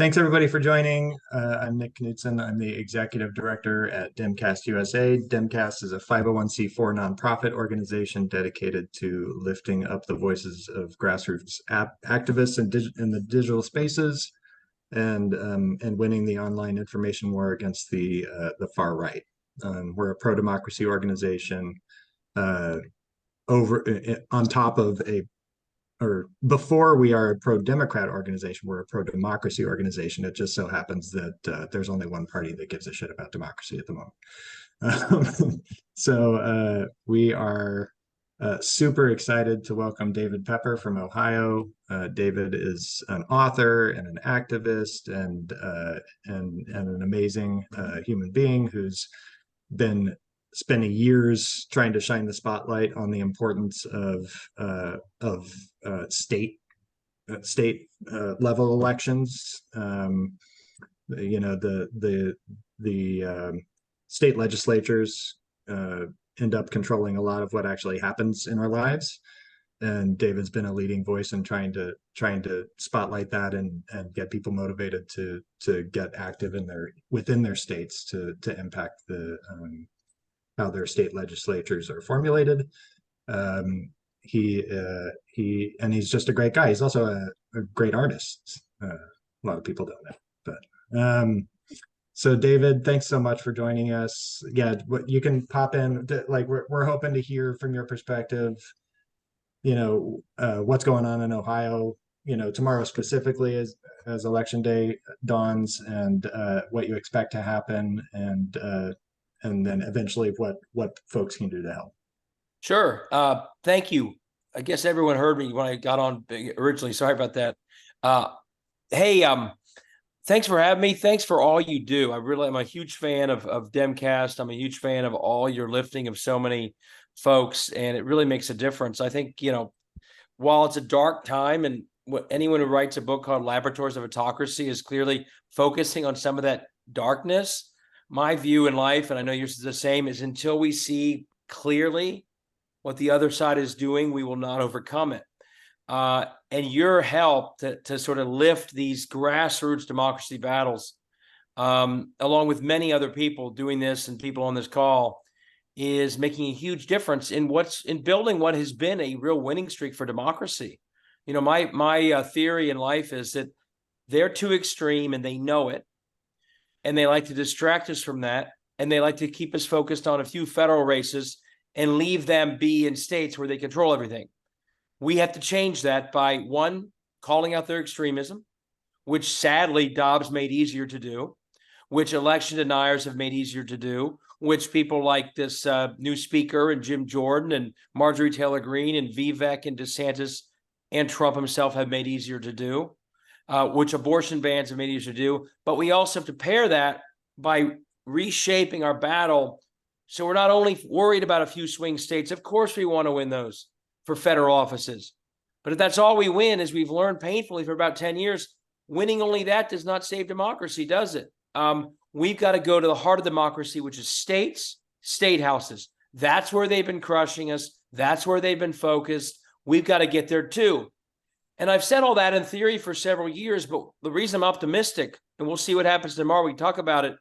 Thanks everybody for joining. I'm Nick Knudsen. I'm the executive director at Demcast USA. Demcast is a 501c4 nonprofit organization dedicated to lifting up the voices of grassroots activists in the digital spaces and winning the online information war against the far right. We're a pro-democracy organization uh, on top of or before we are a pro-democrat organization, we're a pro-democracy organization. It just so happens that there's only one party that gives a shit about democracy at the moment. We are super excited to welcome David Pepper from Ohio. David is an author and an activist and an amazing human being who's been spending years trying to shine the spotlight on the importance of state level elections. The state legislatures end up controlling a lot of what actually happens in our lives. And David's been a leading voice in trying to spotlight that and get people motivated to get active within their states to impact how their state legislatures are formulated. He's just a great guy. He's also a great artist. A lot of people don't know, but so David, thanks so much for joining us. Yeah, you can pop in. Like we're hoping to hear from your perspective. What's going on in Ohio. Tomorrow specifically as election day dawns, and what you expect to happen, and then eventually what folks can do to help. Sure. Thank you. I guess everyone heard me when I got on originally. Sorry about that. Hey, thanks for having me. Thanks for all you do. I'm a huge fan of Demcast. I'm a huge fan of all your lifting of so many folks, and it really makes a difference. I think, while it's a dark time, and anyone who writes a book called Laboratories of Autocracy is clearly focusing on some of that darkness. My view in life, and I know yours is the same, is until we see clearly what the other side is doing, we will not overcome it. And your help to sort of lift these grassroots democracy battles, along with many other people doing this and people on this call, is making a huge difference in building what has been a real winning streak for democracy. My theory in life is that they're too extreme and they know it. And they like to distract us from that. And they like to keep us focused on a few federal races and leave them be in states where they control everything. We have to change that by, one, calling out their extremism, which sadly Dobbs made easier to do, which election deniers have made easier to do, which people like this new speaker and Jim Jordan and Marjorie Taylor Greene and Vivek and DeSantis and Trump himself have made easier to do. Which abortion bans have made easier to do. But we also have to pair that by reshaping our battle. So we're not only worried about a few swing states. Of course, we want to win those for federal offices. But if that's all we win, as we've learned painfully for about 10 years, winning only that does not save democracy, does it? We've got to go to the heart of democracy, which is states, state houses. That's where they've been crushing us. That's where they've been focused. We've got to get there too. And I've said all that in theory for several years, but the reason I'm optimistic, and we'll see what happens tomorrow, we talk about it,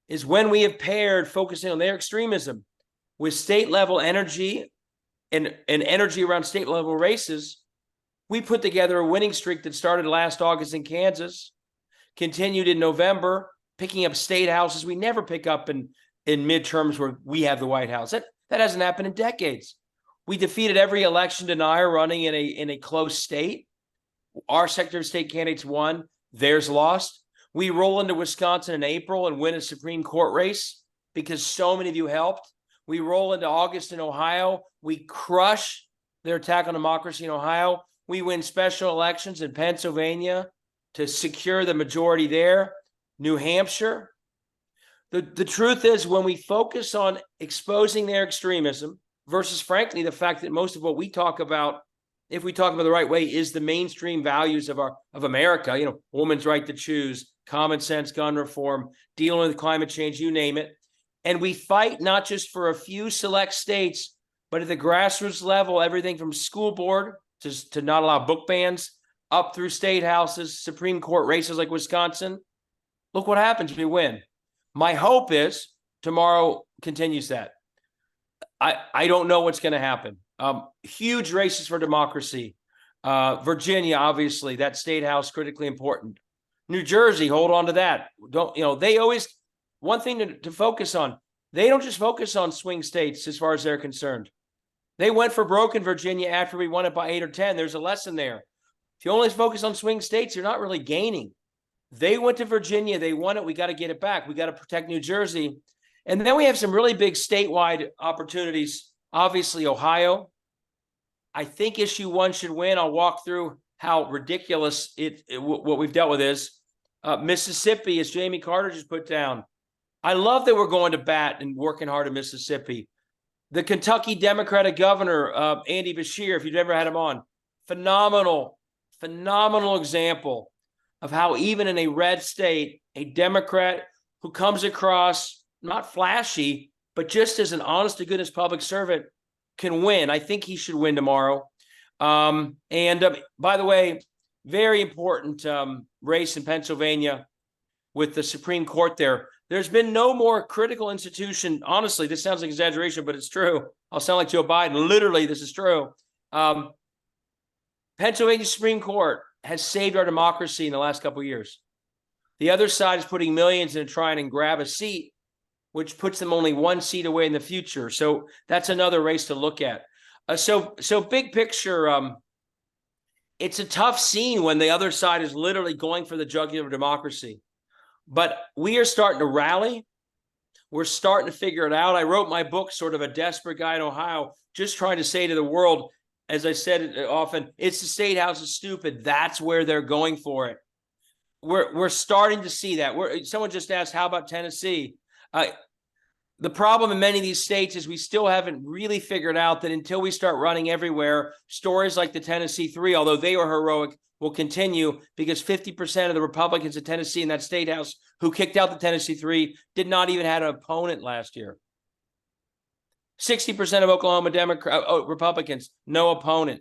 is when we have paired focusing on their extremism with state-level energy and energy around state-level races, we put together a winning streak that started last August in Kansas, continued in November, picking up state houses we never pick up in midterms where we have the White House. That hasn't happened in decades. We defeated every election denier running in a close state. Our Secretary of State candidates won, theirs lost. We roll into Wisconsin in April and win a Supreme Court race because so many of you helped. We roll into August in Ohio. We crush their attack on democracy in Ohio. We win special elections in Pennsylvania to secure the majority there. New Hampshire. The truth is, when we focus on exposing their extremism versus, frankly, the fact that most of what we talk about, if we talk about the right way, is the mainstream values of America, women's right to choose, common sense gun reform, dealing with climate change, you name it. And we fight not just for a few select states, but at the grassroots level, everything from school board to not allow book bans, up through state houses, Supreme Court races like Wisconsin. Look what happens. We win. My hope is tomorrow continues that. I don't know what's going to happen. Huge races for democracy. Virginia, obviously, that state house critically important. New Jersey, hold on to that. They always, one thing to focus on, they don't just focus on swing states as far as they're concerned. They went for broke in Virginia after we won it by 8 or 10. There's a lesson there. If you only focus on swing states, you're not really gaining. They went to Virginia. They won it. We got to get it back. We got to protect New Jersey. And then we have some really big statewide opportunities. Obviously, Ohio. I think issue 1 should win. I'll walk through how ridiculous what we've dealt with is. Mississippi, as Jamie Carter just put down. I love that we're going to bat and working hard in Mississippi. The Kentucky Democratic governor, Andy Beshear, if you've ever had him on, phenomenal example of how even in a red state, a Democrat who comes across not flashy, but just as an honest to goodness public servant can win. I think he should win tomorrow. By the way, very important race in Pennsylvania with the Supreme Court there. There's been no more critical institution. Honestly, this sounds like exaggeration, but it's true. I'll sound like Joe Biden. Literally, this is true. Pennsylvania Supreme Court has saved our democracy in the last couple of years. The other side is putting millions into trying and grab a seat, which puts them only 1 seat away in the future. So that's another race to look at. So big picture, it's a tough scene when the other side is literally going for the jugular of democracy. But we are starting to rally. We're starting to figure it out. I wrote my book, sort of a desperate guy in Ohio, just trying to say to the world, as I said often, it's the state house is stupid. That's where they're going for it. We're starting to see that. Someone just asked, how about Tennessee? The problem in many of these states is we still haven't really figured out that until we start running everywhere, stories like the Tennessee 3, although they were heroic, will continue because 50% of the Republicans in Tennessee in that state house who kicked out the Tennessee 3 did not even have an opponent last year. 60% of Oklahoma Republicans, no opponent.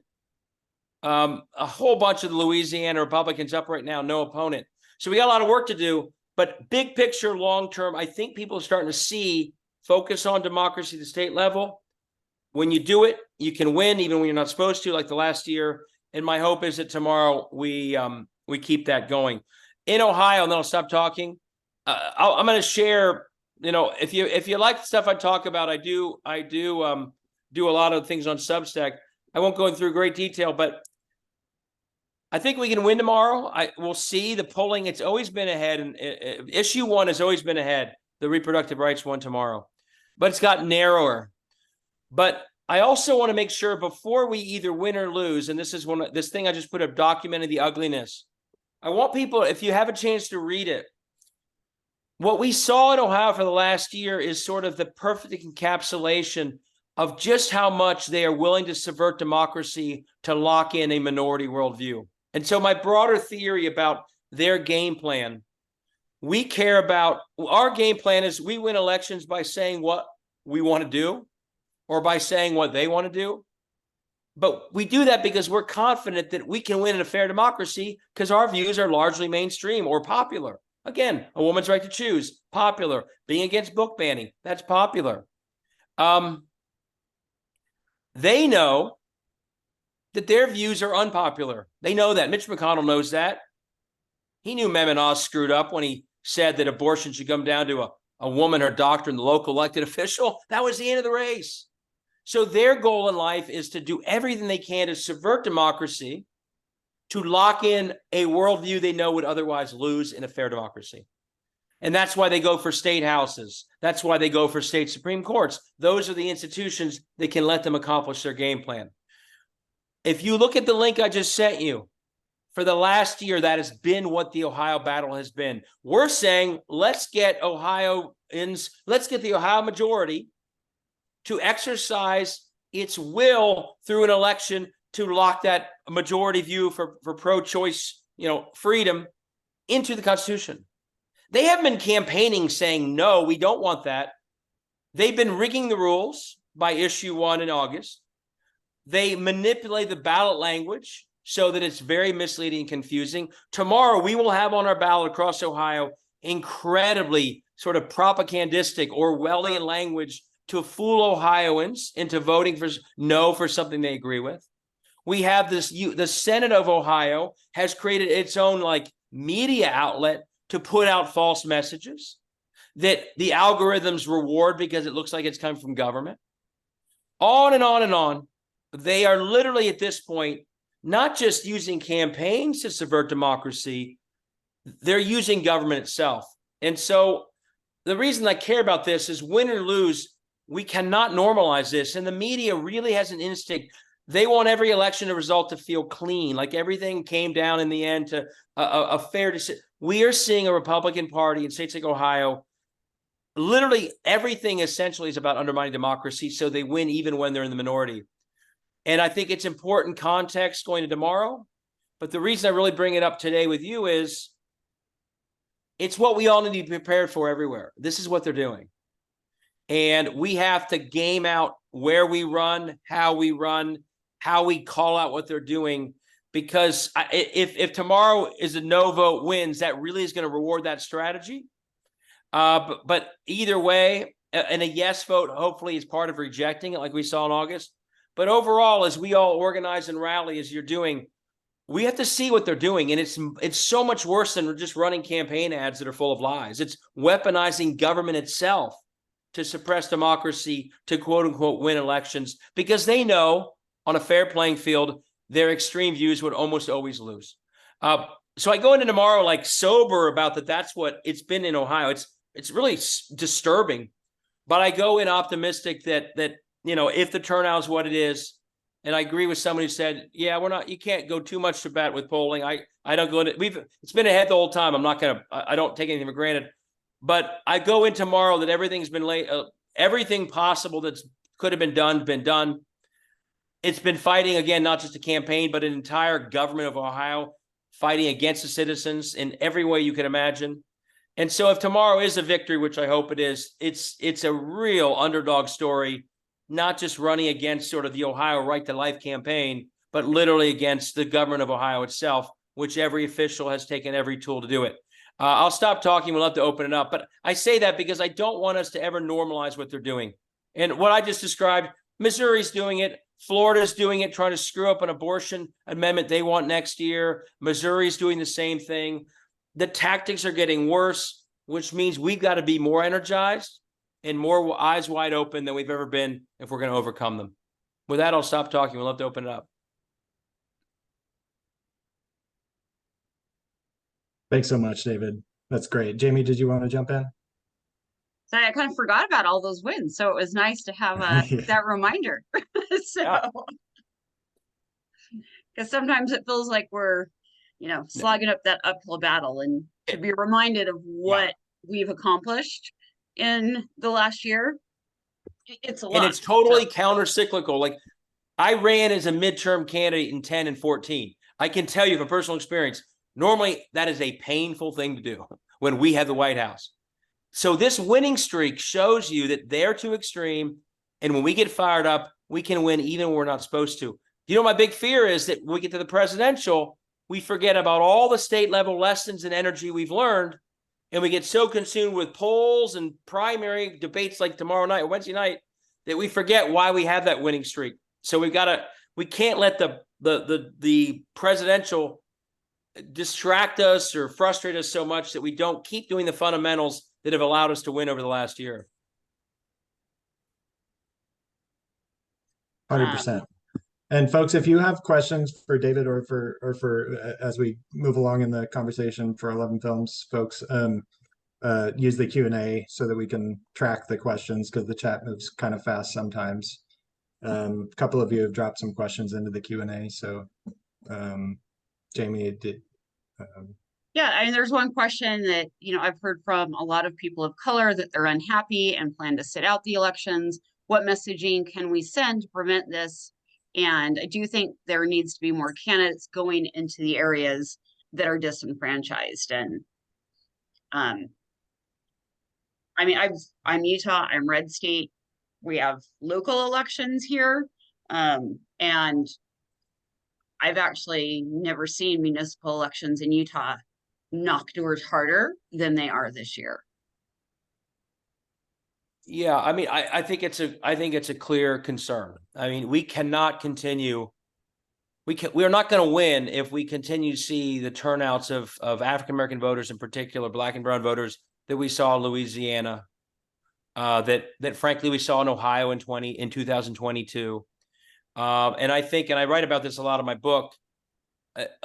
A whole bunch of the Louisiana Republicans up right now, no opponent. So we got a lot of work to do, but big picture, long term, I think people are starting to focus on democracy at the state level. When you do it, you can win even when you're not supposed to, like the last year. And my hope is that tomorrow we keep that going. In Ohio, and then I'll stop talking. I'm going to share. If you like the stuff I talk about, I do a lot of things on Substack. I won't go through great detail, but I think we can win tomorrow. We'll see the polling. It's always been ahead, and issue 1 has always been ahead. The reproductive rights one tomorrow, but it's gotten narrower. But I also want to make sure before we either win or lose, and this is this thing I just put up, documenting the ugliness. I want people, if you have a chance to read it, what we saw in Ohio for the last year is sort of the perfect encapsulation of just how much they are willing to subvert democracy to lock in a minority worldview. And so my broader theory about their game plan, we care about, our game plan is we win elections by saying what we want to do or by saying what they want to do. But we do that because we're confident that we can win in a fair democracy because our views are largely mainstream or popular. Again, a woman's right to choose, popular. Being against book banning, that's popular. They know that their views are unpopular. They know that. Mitch McConnell knows that. He knew Mehmet Oz screwed up when he said that abortion should come down to a woman, her doctor, and the local elected official. That was the end of the race. So their goal in life is to do everything they can to subvert democracy, to lock in a worldview they know would otherwise lose in a fair democracy. And that's why they go for state houses. That's why they go for state Supreme Courts. Those are the institutions that can let them accomplish their game plan. If you look at the link I just sent you, for the last year, that has been what the Ohio battle has been. We're saying, let's get the Ohio majority to exercise its will through an election to lock that majority view for pro-choice, freedom into the Constitution. They haven't been campaigning saying, no, we don't want that. They've been rigging the rules by issue 1 in August. They manipulate the ballot language so that it's very misleading and confusing. Tomorrow, we will have on our ballot across Ohio incredibly sort of propagandistic Orwellian language to fool Ohioans into voting for no for something they agree with. We have this, the Senate of Ohio has created its own like media outlet to put out false messages that the algorithms reward because it looks like it's coming from government. On and on and on. They are literally at this point not just using campaigns to subvert democracy, they're using government itself. And so the reason I care about this is win or lose, we cannot normalize this. And the media really has an instinct. They want every election result to feel clean, like everything came down in the end to a fair decision. We are seeing a Republican Party in states like Ohio. Literally everything essentially is about undermining democracy, so they win even when they're in the minority. And I think it's important context going to tomorrow. But the reason I really bring it up today with you is it's what we all need to be prepared for everywhere. This is what they're doing. And we have to game out where we run, how we call out what they're doing. Because if tomorrow is a no vote wins, that really is going to reward that strategy. But either way, and a yes vote hopefully is part of rejecting it like we saw in August. But overall, as we all organize and rally as you're doing, we have to see what they're doing. And it's so much worse than just running campaign ads that are full of lies. It's weaponizing government itself to suppress democracy, to quote unquote win elections, because they know on a fair playing field, their extreme views would almost always lose. So I go into tomorrow like sober about that. That's what it's been in Ohio. It's really disturbing, but I go in optimistic that if the turnout is what it is, and I agree with someone who said, yeah, you can't go too much to bat with polling. I don't go into, it's been ahead the whole time. I don't take anything for granted, but I go in tomorrow that everything's been late, everything possible that could have been done. It's been fighting again, not just a campaign, but an entire government of Ohio fighting against the citizens in every way you can imagine. And so if tomorrow is a victory, which I hope it is, it's a real underdog story, not just running against sort of the Ohio Right to Life campaign, but literally against the government of Ohio itself, which every official has taken every tool to do it. I'll stop talking. We'll have to open it up. But I say that because I don't want us to ever normalize what they're doing. And what I just described, Missouri's doing it. Florida's doing it, trying to screw up an abortion amendment they want next year. Missouri's doing the same thing. The tactics are getting worse, which means we've got to be more energized and more eyes wide open than we've ever been if we're going to overcome them. With that, I'll stop talking. We'll have to open it up. Thanks so much, David. That's great. Jamie, did you want to jump in? Sorry, I kind of forgot about all those wins. So it was nice to have that reminder. Because sometimes it feels like we're, slogging up that uphill battle, and to be reminded of what we've accomplished in the last year, it's a lot. And it's totally counter-cyclical. Like I ran as a midterm candidate in 10 and 14. I can tell you from personal experience, normally that is a painful thing to do when we have the White House. So this winning streak shows you that they're too extreme. And when we get fired up, we can win even when we're not supposed to. My big fear is that when we get to the presidential, we forget about all the state level lessons and energy we've learned. And we get so consumed with polls and primary debates like tomorrow night or Wednesday night that we forget why we have that winning streak. So we can't let the presidential distract us or frustrate us so much that we don't keep doing the fundamentals that have allowed us to win over the last year. 100%. And folks, if you have questions for David or for as we move along in the conversation for 11 Films, folks, use the Q&A so that we can track the questions, because the chat moves kind of fast sometimes. A couple of you have dropped some questions into the Q&A. So Jamie did. Yeah, there's one question that, I've heard from a lot of people of color that they're unhappy and plan to sit out the elections. What messaging can we send to prevent this? And I do think there needs to be more candidates going into the areas that are disenfranchised. And I'm Utah, I'm red state. We have local elections here. And I've actually never seen municipal elections in Utah knock doors harder than they are this year. Yeah, I mean, I think it's a clear concern. I mean, we cannot continue. We are not going to win if we continue to see the turnouts of African American voters, in particular, Black and brown voters, that we saw in Louisiana, that frankly we saw in Ohio in 2022. And I think, and I write about this a lot in my book,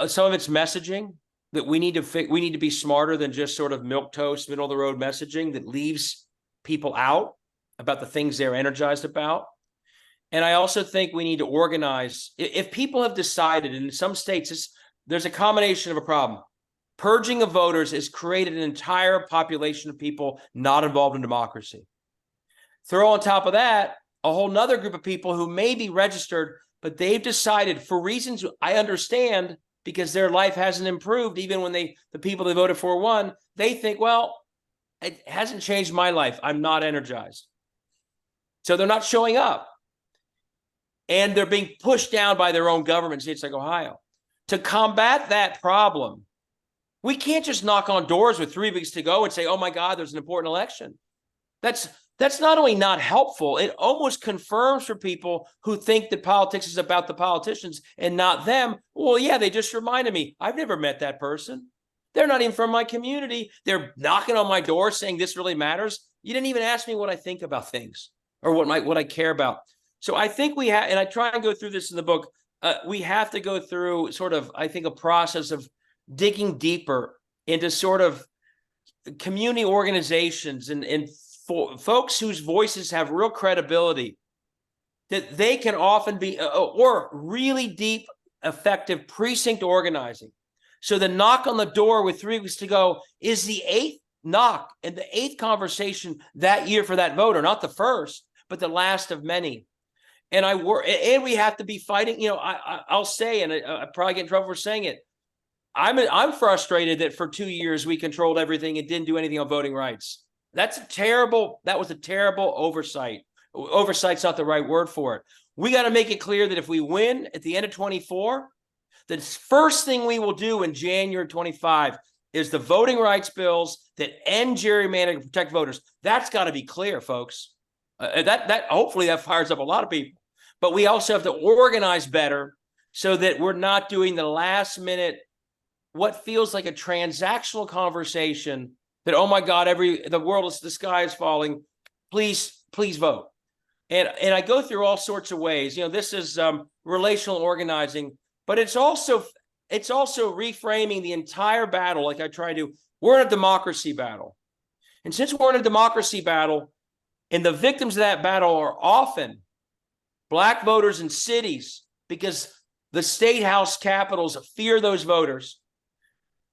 some of it's messaging that we need to be smarter than just sort of milquetoast, middle of the road messaging that leaves people out about the things they're energized about. And I also think we need to organize. If people have decided, in some states, there's a combination of a problem. Purging of voters has created an entire population of people not involved in democracy. Throw on top of that a whole nother group of people who may be registered, but they've decided, for reasons I understand, because their life hasn't improved, even when the people they voted for won, they think, well, it hasn't changed my life. I'm not energized. So they're not showing up. And they're being pushed down by their own government, states like Ohio. To combat that problem, we can't just knock on doors with 3 weeks to go and say, oh my God, there's an important election. That's not only not helpful, it almost confirms for people who think that politics is about the politicians and not them. Well, yeah, they just reminded me, I've never met that person. They're not even from my community. They're knocking on my door saying this really matters. You didn't even ask me what I think about things or what I care about. So I think we have, and I try and go through this in the book, we have to go through sort of, I think, a process of digging deeper into sort of community organizations and folks whose voices have real credibility, that they can often be, or really deep, effective precinct organizing. So the knock on the door with 3 weeks to go is the 8th knock and the 8th conversation that year for that voter, not the first, but the last of many. And we have to be fighting. You know, I'll say, and I probably get in trouble for saying it, I'm frustrated that for 2 years we controlled everything and didn't do anything on voting rights. That was a terrible oversight. Oversight's not the right word for it. We got to make it clear that if we win at the end of 24, the first thing we will do in January 25 is the voting rights bills that end gerrymandering and protect voters. That's got to be clear, folks. That hopefully that fires up a lot of people. But we also have to organize better so that we're not doing the last minute, what feels like a transactional conversation that, oh my God, the sky is falling. Please vote. And I go through all sorts of ways. You know, this is relational organizing, but it's also reframing the entire battle. Like I try to, we're in a democracy battle. And since we're in a democracy battle, and the victims of that battle are often Black voters in cities because the state house capitals fear those voters,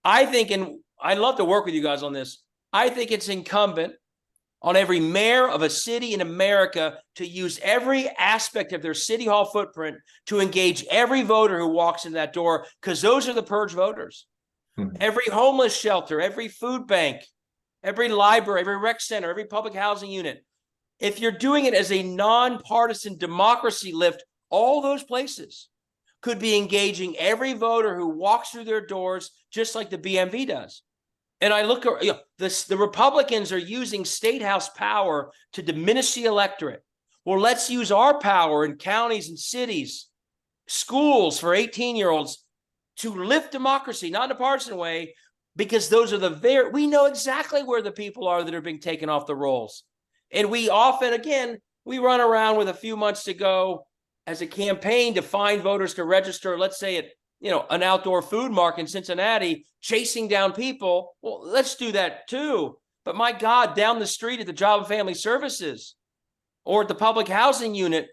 I think, and I'd love to work with you guys on this, I think it's incumbent on every mayor of a city in America to use every aspect of their city hall footprint to engage every voter who walks in that door, because those are the purge voters. Every homeless shelter, every food bank, every library, every rec center, every public housing unit. If you're doing it as a nonpartisan democracy lift, all those places could be engaging every voter who walks through their doors, just like the BMV does. And I look at, the Republicans are using state house power to diminish the electorate. Well, let's use our power in counties and cities, schools for 18-year-olds to lift democracy, not in a partisan way, because those are we know exactly where the people are that are being taken off the rolls. And we often, again, we run around with a few months to go as a campaign to find voters to register, let's say at, an outdoor food market in Cincinnati, chasing down people. Well, let's do that too. But my God, down the street at the Job and Family Services or at the public housing unit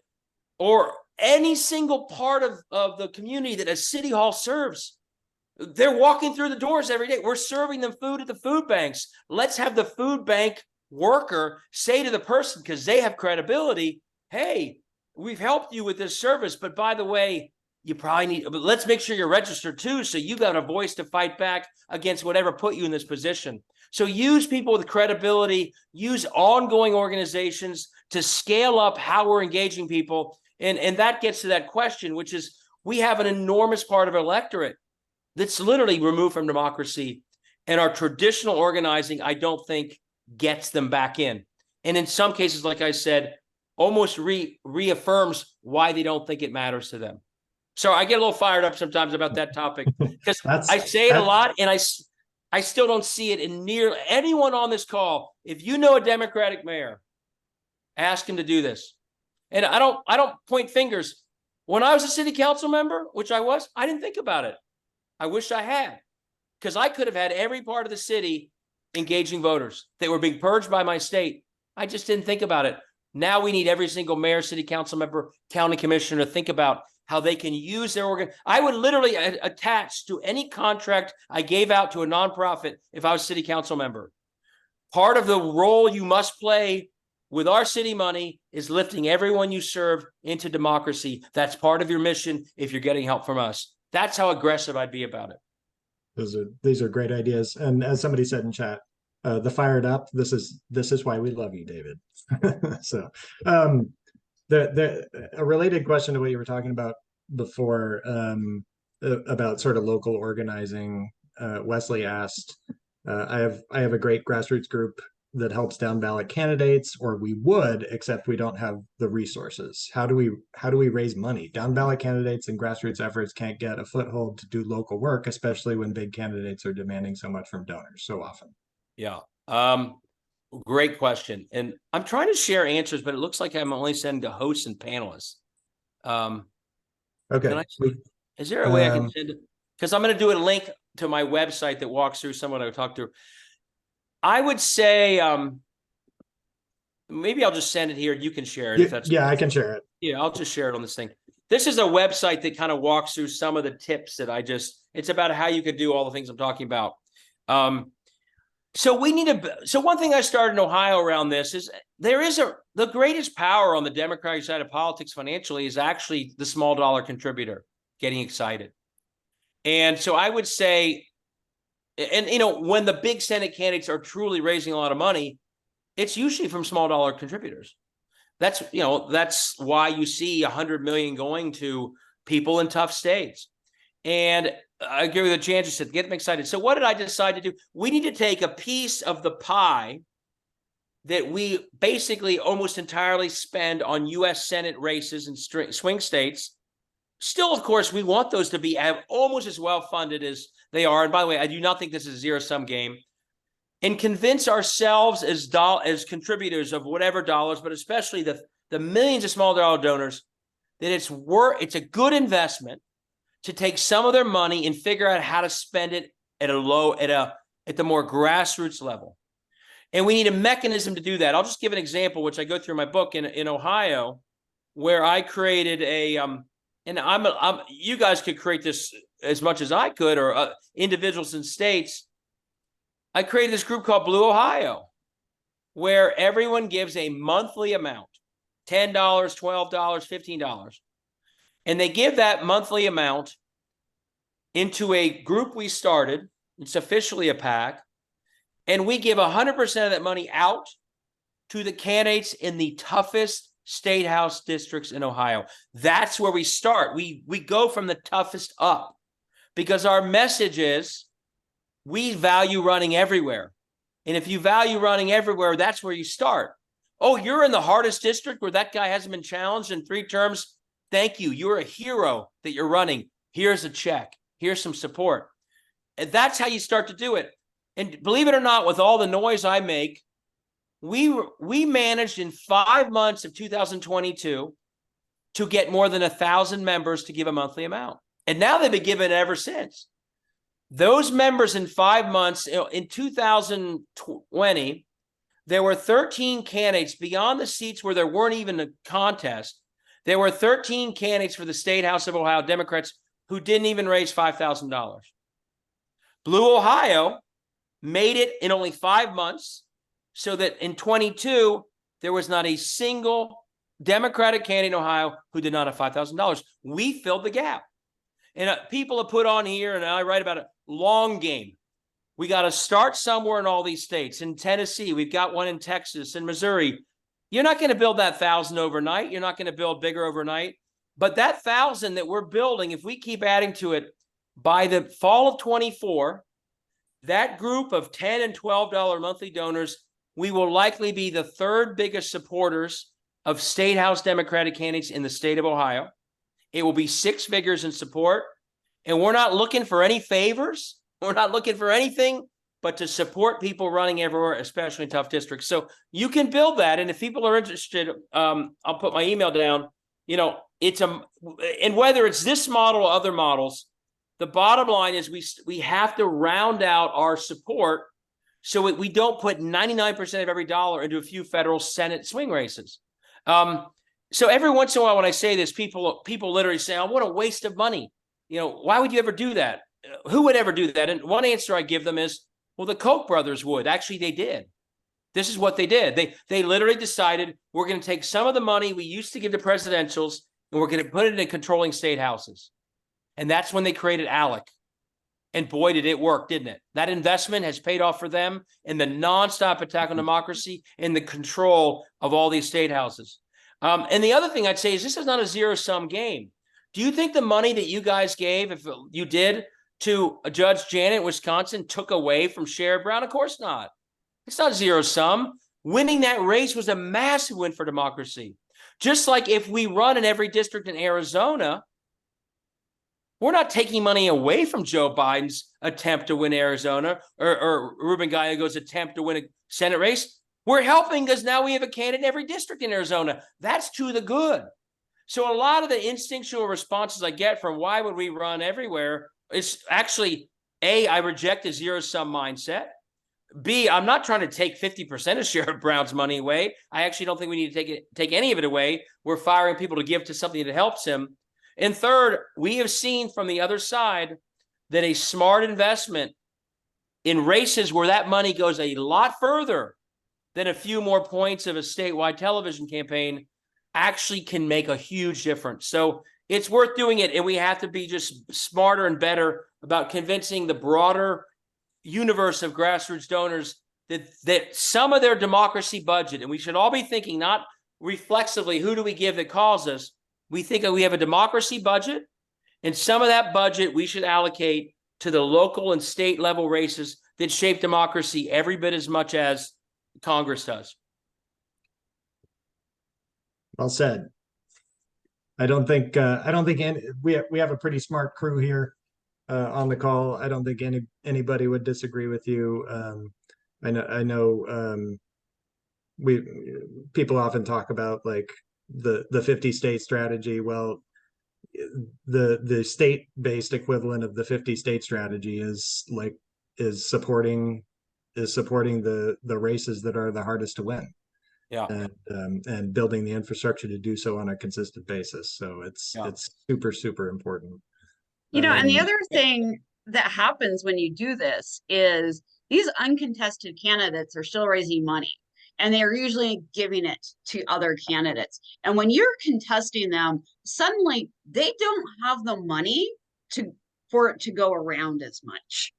or any single part of the community that a city hall serves, they're walking through the doors every day. We're serving them food at the food banks. Let's have the food bank worker say to the person, because they have credibility, hey, we've helped you with this service, but by the way, you probably but let's make sure you're registered too, so you got a voice to fight back against whatever put you in this position. So use people with credibility, use ongoing organizations to scale up how we're engaging people. And that gets to that question, which is, we have an enormous part of our electorate that's literally removed from democracy. And our traditional organizing, I don't think, gets them back in. And in some cases, like I said, almost reaffirms why they don't think it matters to them. So I get a little fired up sometimes about that topic because I say it a lot, and I still don't see it in near anyone on this call. If you know a Democratic mayor, ask him to do this. And I don't point fingers. When I was a city council member, which I was, I didn't think about it. I wish I had, because I could have had every part of the city engaging voters. They were being purged by my state. I just didn't think about it. Now we need every single mayor, city council member, county commissioner to think about how they can use their organ. I would literally attach to any contract I gave out to a nonprofit if I was a city council member. Part of the role you must play with our city money is lifting everyone you serve into democracy. That's part of your mission if you're getting help from us. That's how aggressive I'd be about it. These are great ideas. And as somebody said in chat, the fired up, this is why we love you, David. So a related question to what you were talking about before, about sort of local organizing, Wesley asked, I have a great grassroots group that helps down ballot candidates, or we would, except we don't have the resources. How do we raise money? Down ballot candidates and grassroots efforts can't get a foothold to do local work, especially when big candidates are demanding so much from donors so often. Yeah. Great question. And I'm trying to share answers, but it looks like I'm only sending to hosts and panelists. Okay. Is there a way I can send it? Because I'm going to do a link to my website that walks through someone I talked to. I would say, maybe I'll just send it here. You can share it if that's. Yeah, I can share it. Yeah, I'll just share it on this thing. This is a website that kind of walks through some of the tips that it's about how you could do all the things I'm talking about. So one thing I started in Ohio around this is the greatest power on the Democratic side of politics financially is actually the small dollar contributor getting excited. And so I would say, and when the big Senate candidates are truly raising a lot of money, it's usually from small dollar contributors. That's why you see 100 million going to people in tough states. And I agree with what Jan just said, get them excited. So what did I decide to do? We need to take a piece of the pie that we basically almost entirely spend on U.S. Senate races and swing states. Still, of course, we want those to be almost as well funded as they are. And by the way, I do not think this is a zero-sum game. And convince ourselves as contributors of whatever dollars, but especially the millions of small dollar donors, that it's a good investment to take some of their money and figure out how to spend it at the more grassroots level. And we need a mechanism to do that. I'll just give an example, which I go through in my book in Ohio, where I created and you guys could create this as much as I could, or individuals in states. I created this group called Blue Ohio, where everyone gives a monthly amount, $10, $12, $15. And they give that monthly amount into a group we started. It's officially a PAC. And we give 100% of that money out to the candidates in the toughest state house districts in Ohio. That's where we start. We go from the toughest up, because our message is we value running everywhere. And if you value running everywhere, that's where you start. Oh, you're in the hardest district where that guy hasn't been challenged in 3 terms. Thank you. You're a hero that you're running. Here's a check. Here's some support. And that's how you start to do it. And believe it or not, with all the noise I make, we managed in 5 months of 2022 to get more than 1,000 members to give a monthly amount. And now they've been giving it ever since. Those members in 5 months, in 2020, there were 13 candidates beyond the seats where there weren't even a contest. There were 13 candidates for the State House of Ohio, Democrats, who didn't even raise $5,000. Blue Ohio made it in only 5 months, so that in 22, there was not a single Democratic candidate in Ohio who did not have $5,000. We filled the gap. And people have put on here, and I write about it, long game. We got to start somewhere in all these states. In Tennessee, we've got one in Texas and Missouri. You're not going to build that 1,000 overnight. You're not going to build bigger overnight. But that 1,000 that we're building, if we keep adding to it, by the fall of 24, that group of $10 and $12 monthly donors, we will likely be the third biggest supporters of state house Democratic candidates in the state of Ohio. It will be 6 figures in support. And we're not looking for any favors. We're not looking for anything but to support people running everywhere, especially in tough districts. So you can build that. And if people are interested, I'll put my email down. You know, and whether it's this model or other models, the bottom line is we have to round out our support so we don't put 99% of every dollar into a few federal Senate swing races. So every once in a while, when I say this, people literally say, "Oh, what a waste of money! You know, why would you ever do that? Who would ever do that?" And one answer I give them is, "Well, the Koch brothers would." Actually, they did. This is what they did. They literally decided, we're going to take some of the money we used to give to presidentials and we're going to put it in controlling state houses. And that's when they created ALEC. And boy, did it work, didn't it? That investment has paid off for them in the nonstop attack on democracy and the control of all these state houses. And the other thing I'd say is this is not a zero-sum game. Do you think the money that you guys gave, if you did, to Judge Janet in Wisconsin took away from Sherrod Brown? Of course not. It's not zero-sum. Winning that race was a massive win for democracy. Just like if we run in every district in Arizona, we're not taking money away from Joe Biden's attempt to win Arizona or Ruben Gallego's attempt to win a Senate race. We're helping because now we have a candidate in every district in Arizona. That's to the good. So a lot of the instinctual responses I get from why would we run everywhere is actually, A, I reject a zero-sum mindset. B, I'm not trying to take 50% of Sherrod Brown's money away. I actually don't think we need to take any of it away. We're firing people to give to something that helps him. And third, we have seen from the other side that a smart investment in races where that money goes a lot further than a few more points of a statewide television campaign actually can make a huge difference. So it's worth doing it. And we have to be just smarter and better about convincing the broader universe of grassroots donors that some of their democracy budget, and we should all be thinking not reflexively, who do we give that calls us? We think that we have a democracy budget, and some of that budget we should allocate to the local and state level races that shape democracy every bit as much as Congress does. Well said. I don't think we have a pretty smart crew here on the call. I don't think anybody would disagree with you. I know people often talk about like the 50 state strategy. Well, the state-based equivalent of the 50 state strategy is supporting the races that are the hardest to win. Yeah. And building the infrastructure to do so on a consistent basis. So it's super, super important. You know, and the other thing that happens when you do this is these uncontested candidates are still raising money, and they are usually giving it to other candidates. And when you're contesting them, suddenly they don't have the money for it to go around as much,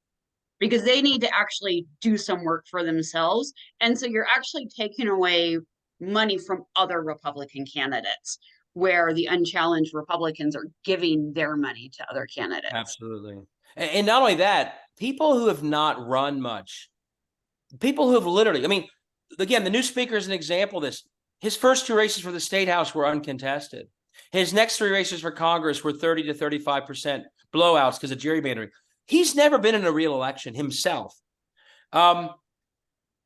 because they need to actually do some work for themselves. And so you're actually taking away money from other Republican candidates, where the unchallenged Republicans are giving their money to other candidates. Absolutely. And not only that, people who have not run much, people who have literally, I mean, again, the new speaker is an example of this. His first 2 races for the state house were uncontested. His next 3 races for Congress were 30 to 35% blowouts because of gerrymandering. He's never been in a real election himself. And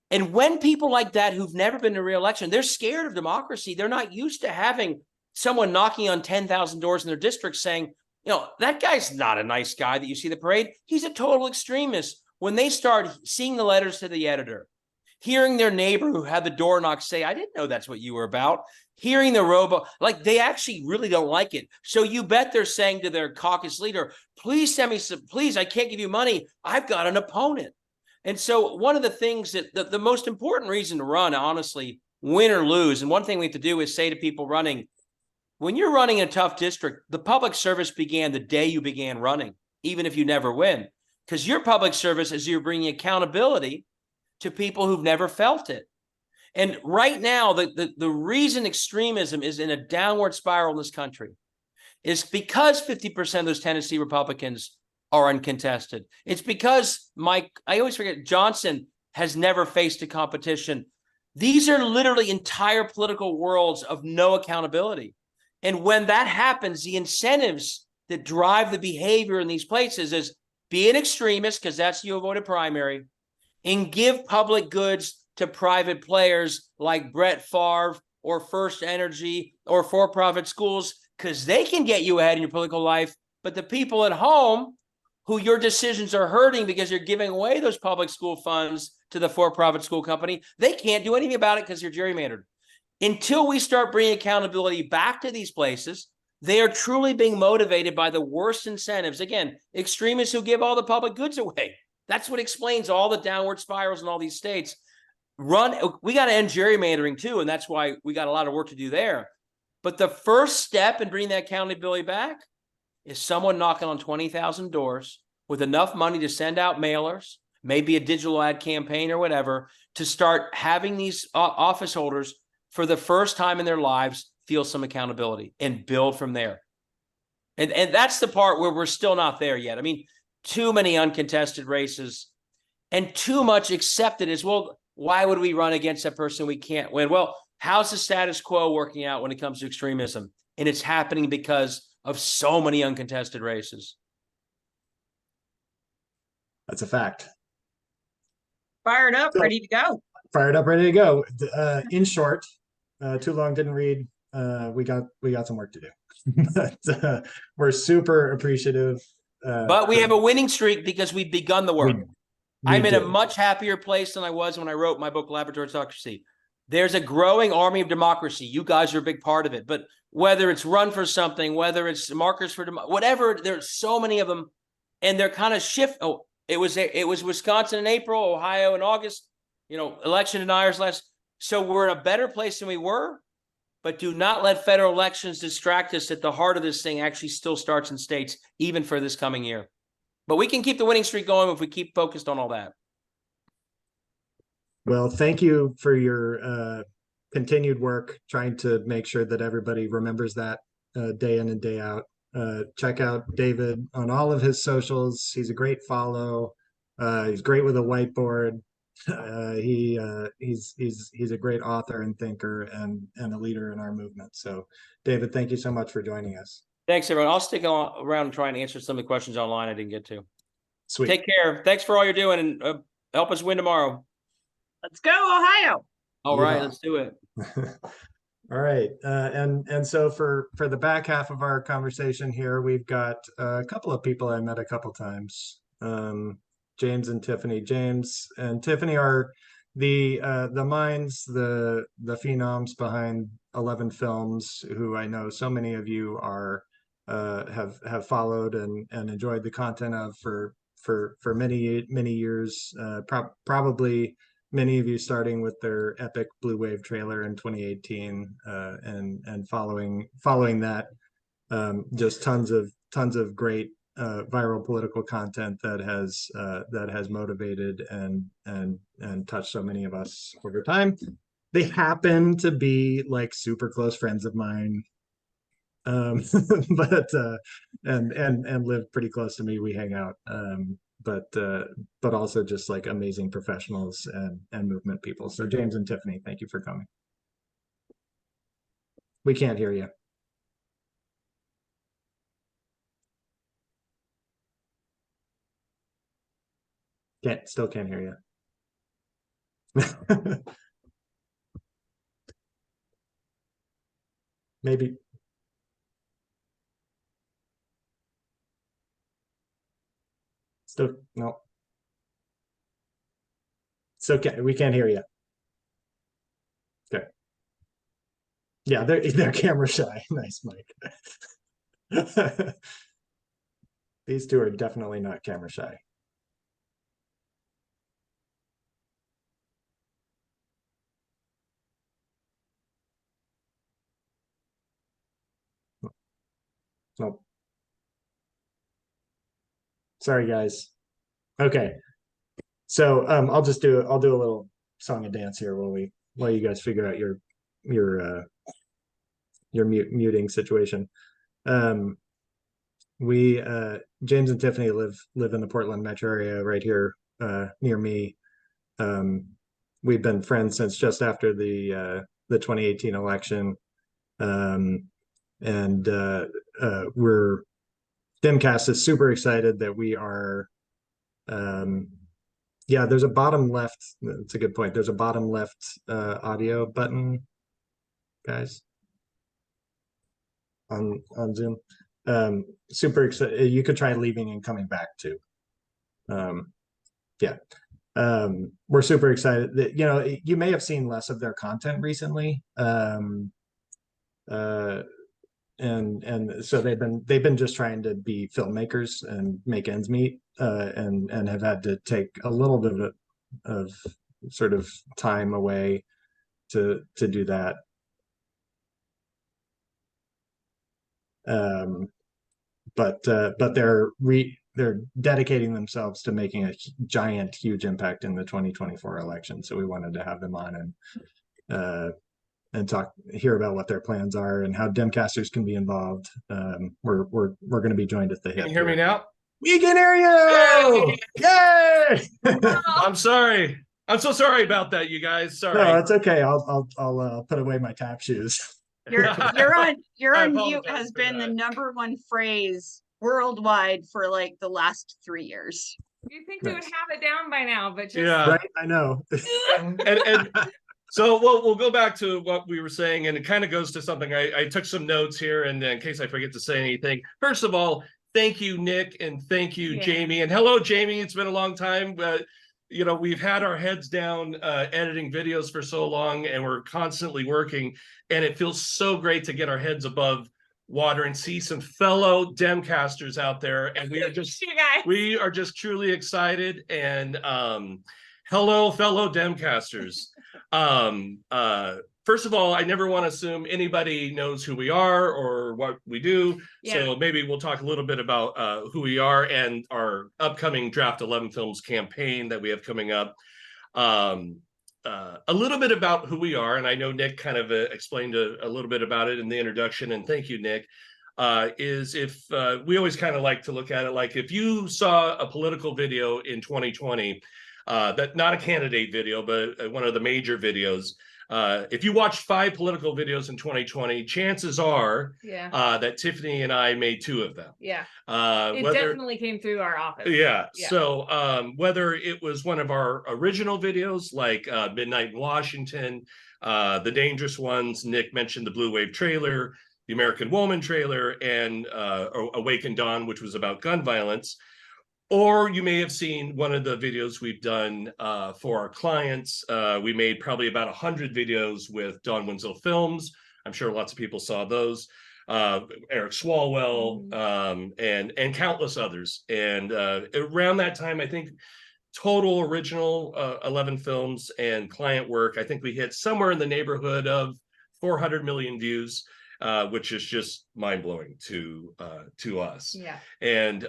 when people like that who've never been in a real election, they're scared of democracy. They're not used to having someone knocking on 10,000 doors in their district saying, you know, that guy's not a nice guy that you see the parade. He's a total extremist. When they start seeing the letters to the editor, hearing their neighbor who had the door knock say, I didn't know that's what you were about, hearing the like they actually really don't like it. So you bet they're saying to their caucus leader, please send me some, please, I can't give you money. I've got an opponent. And so one of the things that the most important reason to run, honestly, win or lose, and one thing we have to do is say to people running, when you're running in a tough district, the public service began the day you began running, even if you never win, because your public service is you're bringing accountability to people who've never felt it. And right now, the reason extremism is in a downward spiral in this country is because 50% of those Tennessee Republicans are uncontested. It's because I always forget, Johnson has never faced a competition. These are literally entire political worlds of no accountability. And when that happens, the incentives that drive the behavior in these places is be an extremist, because that's you avoid a primary, and give public goods to private players like Brett Favre or First Energy or for-profit schools, because they can get you ahead in your political life. But the people at home who your decisions are hurting because you're giving away those public school funds to the for-profit school company, they can't do anything about it because you're gerrymandered. Until we start bringing accountability back to these places, they are truly being motivated by the worst incentives. Again, extremists who give all the public goods away. That's what explains all the downward spirals in all these states. We got to end gerrymandering too, and that's why we got a lot of work to do there. But the first step in bringing that accountability back is someone knocking on 20,000 doors with enough money to send out mailers, maybe a digital ad campaign or whatever, to start having these office holders for the first time in their lives feel some accountability and build from there. And that's the part where we're still not there yet. I mean, too many uncontested races and too much accepted as, well, why would we run against a person we can't win? Well, how's the status quo working out when it comes to extremism? And it's happening because of so many uncontested races. That's a fact. Fired up, ready to go. Fired up, ready to go. In short, too long, didn't read. We got some work to do. But we're super appreciative. But we have a winning streak because we've begun the work. I'm in a much happier place than I was when I wrote my book, Laboratory Autocracy. There's a growing army of democracy. You guys are a big part of it. But whether it's Run for Something, whether it's Markers for whatever, there's so many of them, and they're kind of shift. Oh, it was Wisconsin in April, Ohio in August. Election deniers last. So we're in a better place than we were. But do not let federal elections distract us that the heart of this thing actually still starts in states, even for this coming year. But we can keep the winning streak going if we keep focused on all that. Well, thank you for your continued work trying to make sure that everybody remembers that day in and day out. Check out David on all of his socials. He's a great follow. He's great with a whiteboard. He's a great author and thinker and a leader in our movement. So, David, thank you so much for joining us. Thanks, everyone. I'll stick around and try and answer some of the questions online I didn't get to. Sweet. Take care. Thanks for all you're doing, and help us win tomorrow. Let's go, Ohio. All right, let's do it. All right. And so for the back half of our conversation here, we've got a couple of people I met a couple times. James and Tiffany. James and Tiffany are the minds, the phenoms behind 11 Films, who I know so many of you are have followed and enjoyed the content of for many years. Probably many of you starting with their epic Blue Wave trailer in 2018, and following that, just tons of great viral political content that has motivated and touched so many of us over time. They happen to be like super close friends of mine, but and live pretty close to me. We hang out, but also just like amazing professionals and movement people. So James and Tiffany, thank you for coming. We can't hear you. Still can't hear you. Maybe. Still, no. It's okay. We can't hear you. Okay. Yeah, they're camera shy. Nice, Mike. These two are definitely not camera shy. Nope. Sorry, guys. Okay. So I'll do a little song and dance here while you guys figure out your muting situation. Um, we James and Tiffany live in the Portland metro area right here near me. We've been friends since just after the 2018 election. And we're Demcast is super excited that we are yeah, there's a bottom left. It's a good point. There's a bottom left audio button, guys, on Zoom. Super excited. You could try leaving and coming back too. Yeah. We're super excited that, you know, you may have seen less of their content recently. And so they've been just trying to be filmmakers and make ends meet, and have had to take a little bit of sort of time away to do that. But they're dedicating themselves to making a giant, huge impact in the 2024 election. So we wanted to have them on and hear about what their plans are and how Demcasters can be involved. We're going to be joined at the hip. Can you hear me now? We can hear you! Yay! I'm sorry. I'm so sorry about that, you guys. Sorry. No, it's okay. I'll put away my tap shoes. You're I on mute apologize has for been the that. #1 phrase worldwide for like the last 3 years. You think we would have it down by now, but just Yeah. Right? I know. And so we'll go back to what we were saying, and it kind of goes to something. I took some notes here, and in case I forget to say anything, first of all, thank you, Nick, and thank you, Jamie. And hello, Jamie. It's been a long time, but you know, we've had our heads down editing videos for so long, and we're constantly working, and it feels so great to get our heads above water and see some fellow Demcasters out there, and we are just truly excited. And hello, fellow Demcasters. First of all, I never want to assume anybody knows who we are or what we do. Yeah. So maybe we'll talk a little bit about who we are and our upcoming Draft 11 Films campaign that we have coming up. A little bit about who we are, and I know Nick kind of explained a little bit about it in the introduction, and thank you, Nick. Is if we always kind of like to look at it like if you saw a political video in 2020, that not a candidate video, but one of the major videos. If you watched 5 political videos in 2020, chances are that Tiffany and I made 2 of them. Yeah. It definitely came through our office. Yeah. So whether it was one of our original videos like Midnight in Washington, The Dangerous Ones, Nick mentioned the Blue Wave trailer, the American Woman trailer, and Awaken Dawn, which was about gun violence. Or you may have seen one of the videos we've done for our clients. We made probably about 100 videos with Dawn Winslow Films. I'm sure lots of people saw those. Eric Swalwell, and countless others. And around that time, I think total original 11 films and client work, I think we hit somewhere in the neighborhood of 400 million views. Which is just mind-blowing to us. Yeah. And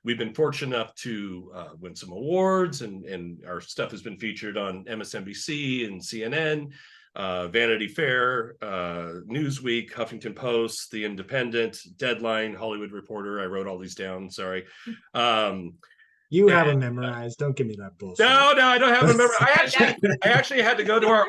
we've been fortunate enough to win some awards, and our stuff has been featured on MSNBC and CNN, Vanity Fair, Newsweek, Huffington Post, The Independent, Deadline, Hollywood Reporter. I wrote all these down, sorry. You have them memorized. Don't give me that bullshit. No, I don't have them memorized. I actually had to go to our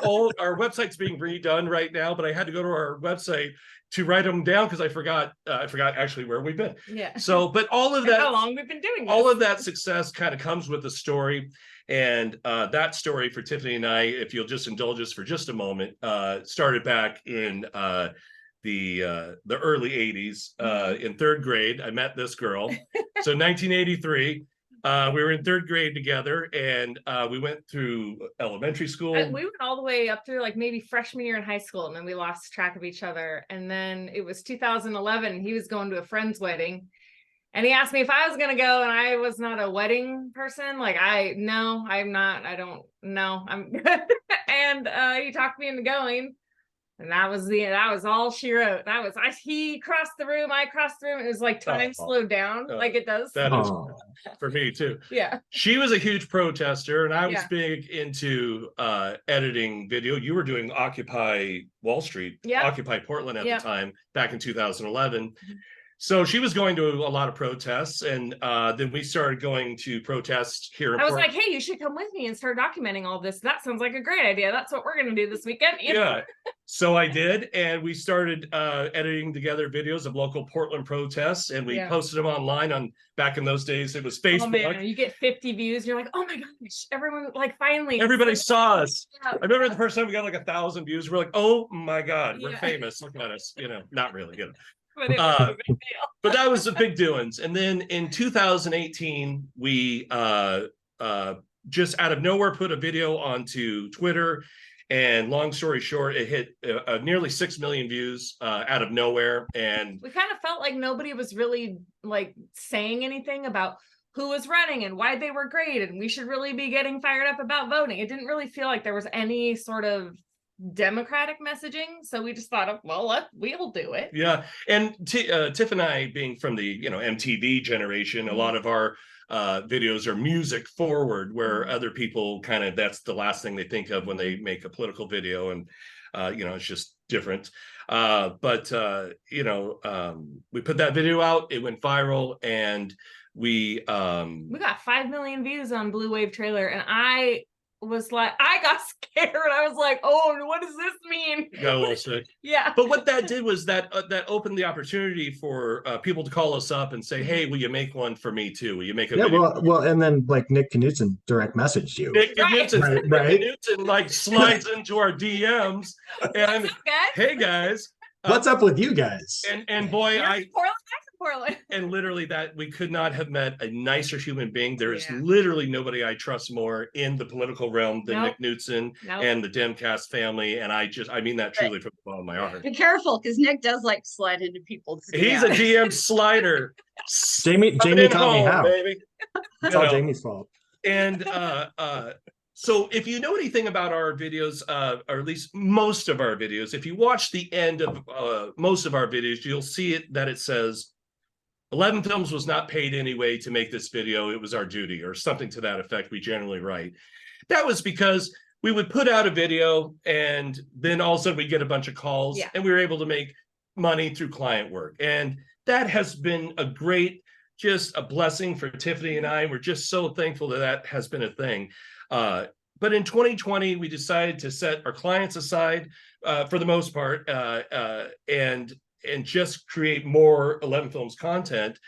website's being redone right now, but I had to go to our website to write them down because I forgot actually where we've been. Yeah. So, but all of that, how long we've been doing this. All of that success kind of comes with a story. And that story for Tiffany and I, if you'll just indulge us for just a moment, started back in the early 80s. In 3rd grade, I met this girl. So 1983. We were in 3rd grade together, and we went through elementary school. We went all the way up through like maybe freshman year in high school, and then we lost track of each other. And then it was 2011. He was going to a friend's wedding, and he asked me if I was going to go, and I was not a wedding person. Like, no, I'm not. I don't know. I'm good. And he talked me into going. And that was all she wrote. He crossed the room, I crossed the room. It was like time Oh. slowed down like it does. That is Oh, for me too. Yeah. She was a huge protester, and I was Yeah. big into editing video. You were doing Occupy Wall Street, Yeah. Occupy Portland at Yeah. the time, back in 2011. So she was going to a lot of protests, and then we started going to protest here in I was Portland. like, hey, you should come with me and start documenting all this. That sounds like a great idea. That's what we're going to do this weekend. You know? Yeah. So I did, and we started editing together videos of local Portland protests, and we Yeah. posted them online on, back in those days, it was Facebook. Oh man, you get 50 views. You're like, oh my gosh, everyone, like, finally. Everybody saw us. Yeah. I remember the first time we got like 1,000 views. We're like, oh my God, we're Yeah. famous. Look at us. Not really, But it was a big deal. But that was the big doings. And then in 2018, we just out of nowhere put a video onto Twitter. And long story short, it hit nearly 6 million views out of nowhere. And We kind of felt like nobody was really like saying anything about who was running and why they were great. And we should really be getting fired up about voting. It didn't really feel like there was any sort of democratic messaging. So we just thought, well, we'll do it. yeah, and Tiff and I, being from the MTV generation, a lot of our videos are music forward, where other people kind of, that's the last thing they think of when they make a political video, and it's just different. But we put that video out, it went viral, and we got 5 million views on Blue Wave Trailer, and I was like, I got scared. I was like, oh, what does this mean? got a little sick. Yeah. But what that did was that opened the opportunity for people to call us up and say, hey, will you make one for me too? Will you make a yeah. video? Well, and then like Nick Knudsen direct messaged you. Nick Right. Knudsen, Right. Nick Knudsen like slides into our DMs and What's up, guys? hey guys, What's up with you guys? and boy, You're in Portland, I'm in Portland. and literally that we could not have met a nicer human being. There is Yeah. literally nobody I trust more in the political realm than Nope. Nick Knudsen Nope. and the Demcast family. And I mean that truly from the bottom of my heart. Be careful, because Nick does like to slide into people's. He's a DMs. GM slider. Jamie Coming in taught me home, how. baby. It's You all know. Jamie's fault. And so if you know anything about our videos, or at least most of our videos, if you watch the end of most of our videos, you'll see that it says 11 Films was not paid anyway to make this video. It was our duty, or something to that effect. We generally write. That was because we would put out a video, and then all of a sudden we'd get a bunch of calls, Yeah. and we were able to make money through client work. And that has been just a blessing for Tiffany and I. We're just so thankful that has been a thing. But in 2020, we decided to set our clients aside for the most part, and just create more 11 Films content.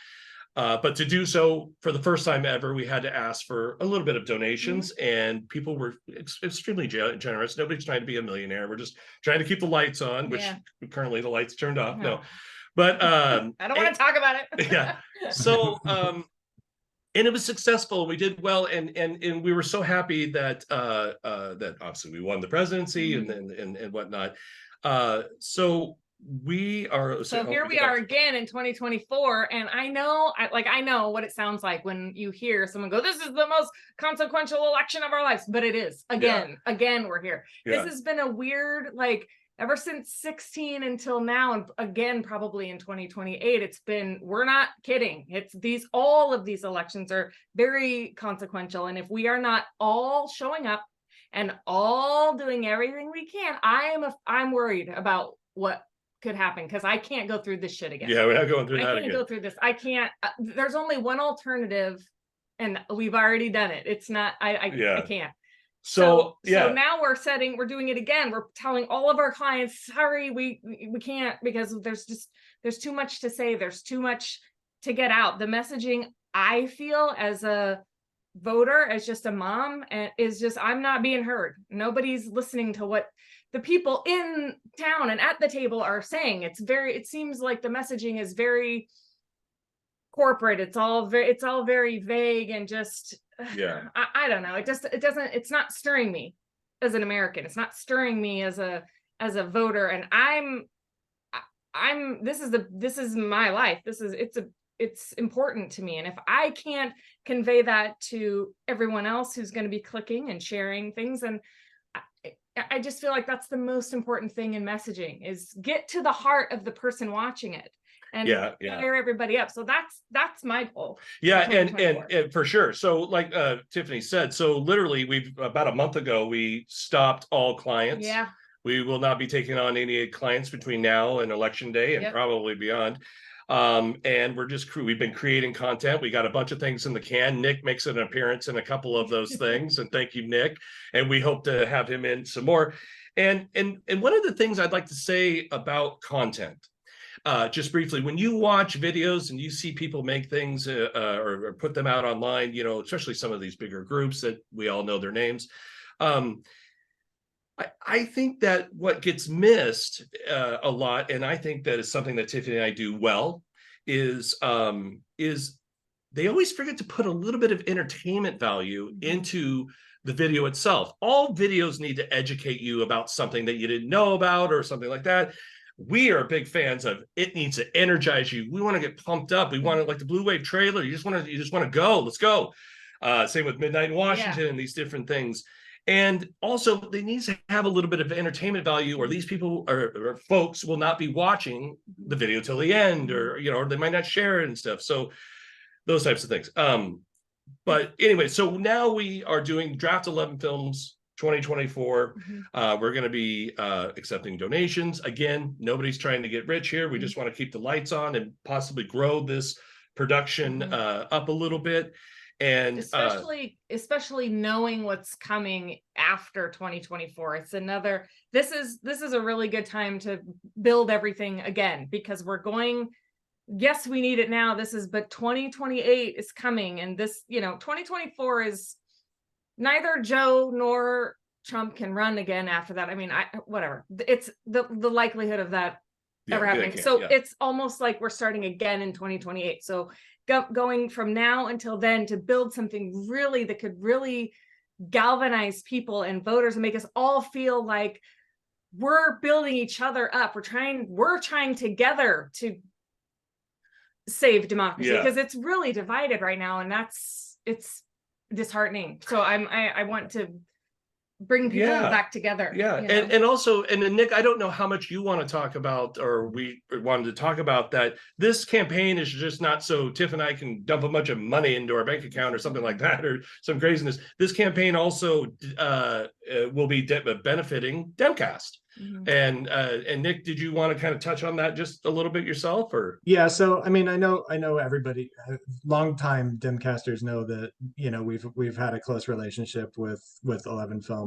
But to do so, for the first time ever, we had to ask for a little bit of donations, and people were extremely generous. Nobody's trying to be a millionaire. We're just trying to keep the lights on, which Yeah. currently the lights turned off. No. No, but I don't want to talk about it. yeah. So and it was successful. We did well, and we were so happy that that obviously we won the presidency and whatnot. So we are. So here we are again in 2024, and I know what it sounds like when you hear someone go, "This is the most consequential election of our lives," but it is. Again, we're here. Yeah. This has been a weird, ever since 16 until now, and again probably in 2028. We're not kidding. All of these elections are very consequential, and if we are not all showing up and all doing everything we can, I'm worried about what could happen, because I can't go through this shit again. Yeah, we're not going through I that can't again. go through this. I can't. There's only one alternative, and we've already done it. It's not. I can't. So yeah. So now we're doing it again. We're telling all of our clients, sorry, we can't, because there's too much to say. There's too much to get out. The messaging, I feel as a voter, as just a mom, and is just, I'm not being heard. Nobody's listening to what the people in town and at the table are saying. It seems like the messaging is very corporate. It's all very vague, and just, Yeah. I don't know. It's not stirring me as an American. It's not stirring me as a voter. And this is my life. It's important to me. And if I can't convey that to everyone else who's going to be clicking and sharing things, and I just feel like that's the most important thing in messaging, is get to the heart of the person watching it and Yeah. fire everybody up. So that's my goal. Yeah, for and 2024. for sure. So like Tiffany said, so literally we've about a month ago we stopped all clients. Yeah. We will not be taking on any clients between now and election day and Yep. probably beyond. And we've been creating content. We got a bunch of things in the can. Nick makes an appearance in a couple of those things, and thank you, Nick. And we hope to have him in some more. And one of the things I'd like to say about content, just briefly, when you watch videos and you see people make things or put them out online, you know, especially some of these bigger groups that we all know their names, I think that what gets missed a lot, and I think that is something that Tiffany and I do well, is they always forget to put a little bit of entertainment value into the video itself. All videos need to educate you about something that you didn't know about or something like that. We are big fans of it needs to energize you. We want to get pumped up. We want to, like the Blue Wave trailer. You just want to go. Let's go. Same with Midnight in Washington and these different things. And also, they need to have a little bit of entertainment value, or these people or folks will not be watching the video till the end, or you know, or they might not share it and stuff. So those types of things. But anyway, so now we are doing Draft 11 Films 2024. We're going to be accepting donations. Again, nobody's trying to get rich here. We just want to keep the lights on and possibly grow this production up a little bit. And especially knowing what's coming after 2024. It's another, this is a really good time to build everything again, because we're going, yes, we need it now. But 2028 is coming. And this, you know, 2024 is neither Joe nor Trump can run again after that. I mean, whatever. It's the likelihood of that ever happening. So it's almost like we're starting again in 2028. So going from now until then to build something really that could really galvanize people and voters and make us all feel like we're building each other up. We're trying together to save democracy, because it's really divided right now, and it's disheartening. So I want to bring people back together. Yeah. You know? And also, and then Nick, I don't know how much you want to talk about, or we wanted to talk about that. This campaign is just not so Tiff and I can dump a bunch of money into our bank account or something like that, or some craziness. This campaign also will be benefiting Demcast. And Nick, did you want to kind of touch on that just a little bit yourself, or? Yeah, so I mean, I know everybody, longtime Demcasters know that, you know, we've had a close relationship with 11 Films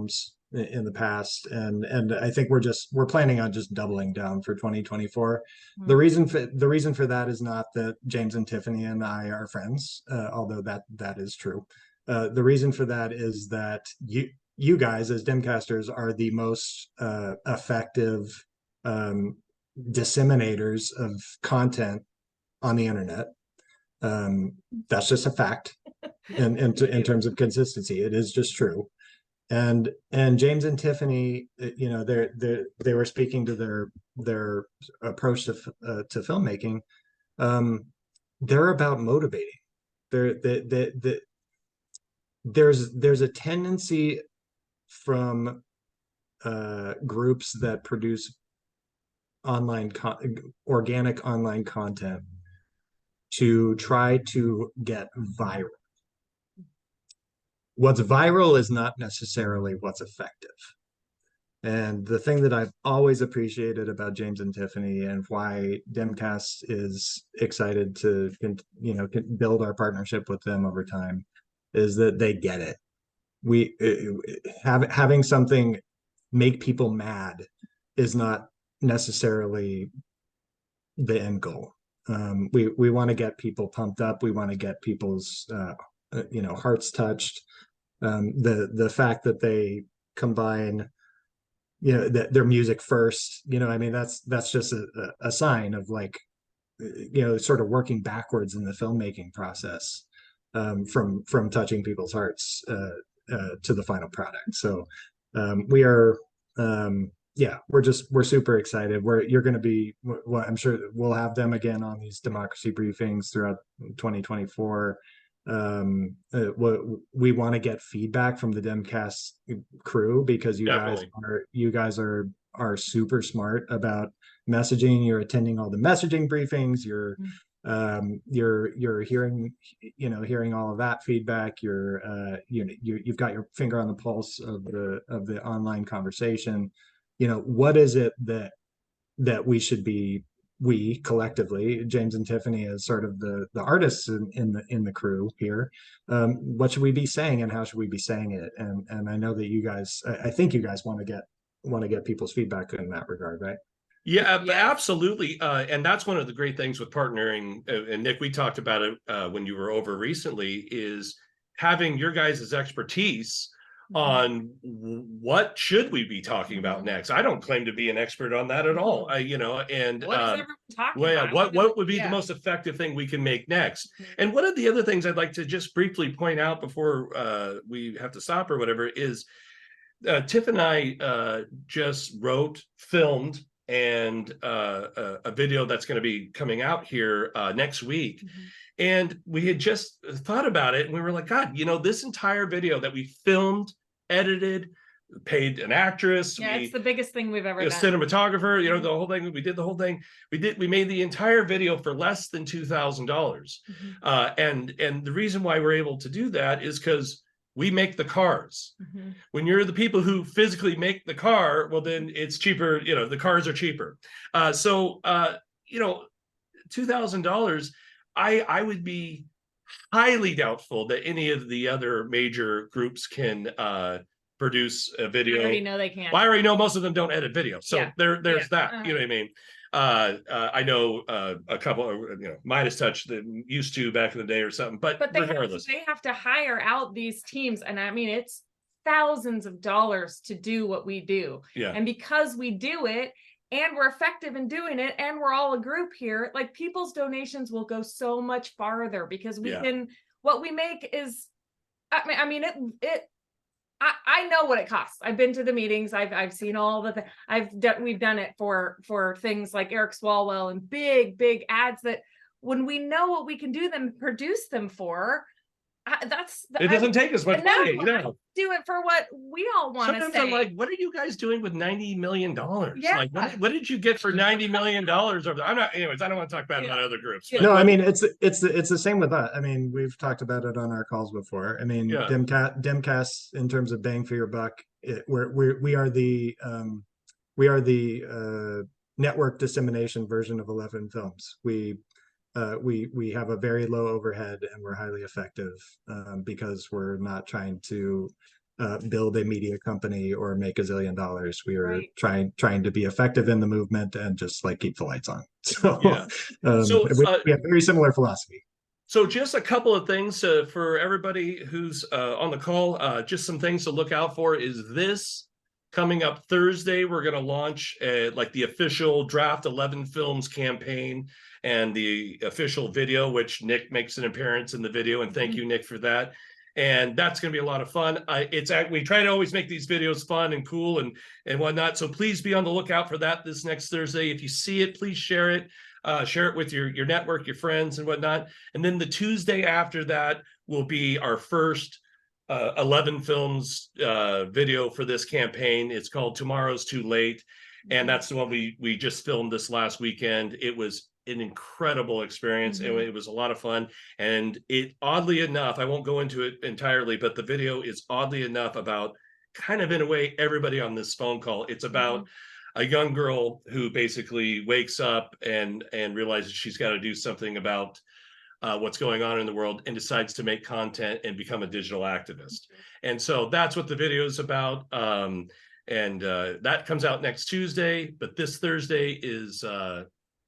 in the past, and I think we're planning on just doubling down for 2024. The reason for that is not that James and Tiffany and I are friends, although that is true. The reason for that is that you guys as Demcasters are the most effective disseminators of content on the internet. That's just a fact. in terms of consistency, it is just true. And James and Tiffany, you know, they were speaking to their approach to filmmaking. They're about motivating. There's a tendency from groups that produce organic online content to try to get viral. What's viral is not necessarily what's effective. And the thing that I've always appreciated about James and Tiffany, and why Demcast is excited to, you know, build our partnership with them over time, is that they get it. Having something make people mad is not necessarily the end goal. We want to get people pumped up. We want to get people's you know, hearts touched. The fact that they combine, you know, their music first, you know, I mean, that's just a sign of, like, you know, sort of working backwards in the filmmaking process, from touching people's hearts to the final product. So we are, we're super excited. You're going to be, well, I'm sure we'll have them again on these democracy briefings throughout 2024. what we want to get feedback from the Demcast crew, because Definitely. you guys are super smart about messaging. You're attending all the messaging briefings. You're hearing, hearing all of that feedback. You've got your finger on the pulse of the online conversation. What is it that we collectively, James and Tiffany as sort of the artists in the crew here, what should we be saying and how should we be saying it? And I know that you guys, I think you guys want to get people's feedback in that regard, right? Yeah, Yes. absolutely. And that's one of the great things with partnering. And Nick, we talked about it when you were over recently, is having your guys' expertise on what should we be talking about next. I don't claim to be an expert on that at all. And What is everyone talking well, yeah, about? what would be the Yeah. most effective thing we can make next? Mhm. And one of the other things I'd like to just briefly point out before we have to stop or whatever is Tiff and I just wrote, filmed, and a video that's going to be coming out here next week. Mhm. And we had just thought about it, and we were like, God, this entire video that we filmed, edited, paid an actress, Yeah, we it's the biggest thing we've ever a done. cinematographer, Mhm. the whole thing. We did the whole thing. We made the entire video for less than $2,000. Mhm. And the reason why we're able to do that is because we make the cars. Mhm. When you're the people who physically make the car, well, then it's cheaper. The cars are cheaper. So $2,000, I would be highly doubtful that any of the other major groups can produce a I video. already know they can't. Well, I already know most of them don't edit video, so Yeah. there's Yeah. that. You know what I mean? I know a couple of Midas Touch that used to back in the day or something, but regardless, they have to hire out these teams, and I mean it's thousands of dollars to do what we do. yeah, And because we do it and we're effective in doing it and we're all a group here, like people's donations will go so much farther because we Yeah. can, what we make is, I mean I know what it costs. I've been to the meetings. I've seen all the we've done it for things like Eric Swalwell and big ads that when we know what we can do them, produce them for, it doesn't take as much money. Do it for what we all want to Sometimes say. I'm like, what are you guys doing with $90 million? Yeah. Like, what did you get for $90 million? I'm not. Anyways, I don't want to talk bad about other groups. Yeah. No, I mean it's the same with us. I mean, we've talked about it on our calls before. I mean, Yeah. Demcast in terms of bang for your buck, we are the network dissemination version of 11 films. We have a very low overhead and we're highly effective because we're not trying to build a media company or make a zillion dollars. We are Right. trying to be effective in the movement and just like keep the lights on. So, Yeah. we have very similar philosophy. So just a couple of things for everybody who's on the call. Just some things to look out for is this coming up Thursday. We're going to launch like the official Draft 11 Films campaign and the official video, which Nick makes an appearance in the video. And thank you, Nick, for that. And that's going to be a lot of fun. We try to always make these videos fun and cool and whatnot. So please be on the lookout for that this next Thursday. If you see it, please share it. Share it with your network, your friends and whatnot. And then the Tuesday after that will be our first 11 Films video for this campaign. It's called Tomorrow's Too Late. And that's the one we just filmed this last weekend. It was an incredible experience. Mm-hmm. It was a lot of fun. And it, oddly enough, I won't go into it entirely, but the video is oddly enough about kind of in a way, everybody on this phone call. It's about a young girl who basically wakes up and realizes she's got to do something about what's going on in the world and decides to make content and become a digital activist. And so that's what the video is about. That comes out next Tuesday, but this Thursday is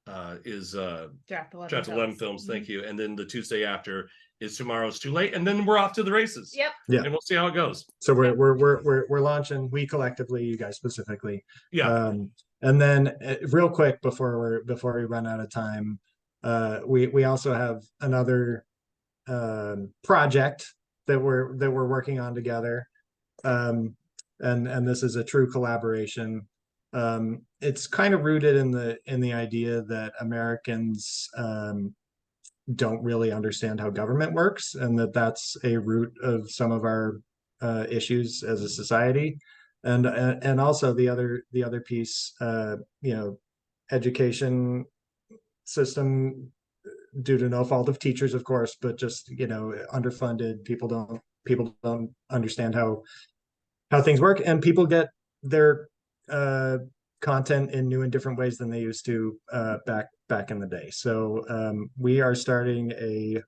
Draft 11 Draft 11 Films. Films. Thank you. And then the Tuesday after is Tomorrow's Too Late. And then we're off to the races. Yep. Yeah. And we'll see how it goes. So we're launching, we collectively, you guys specifically. Yeah. And then real quick before we run out of time, we also have another project that we're working on together. And this is a true collaboration. It's kind of rooted in the idea that Americans don't really understand how government works, and that's a root of some of our issues as a society. And also the other piece, education system, due to no fault of teachers, of course, but just underfunded. People don't understand how things work, and people get their content in new and different ways than they used to back in the day. So we are starting a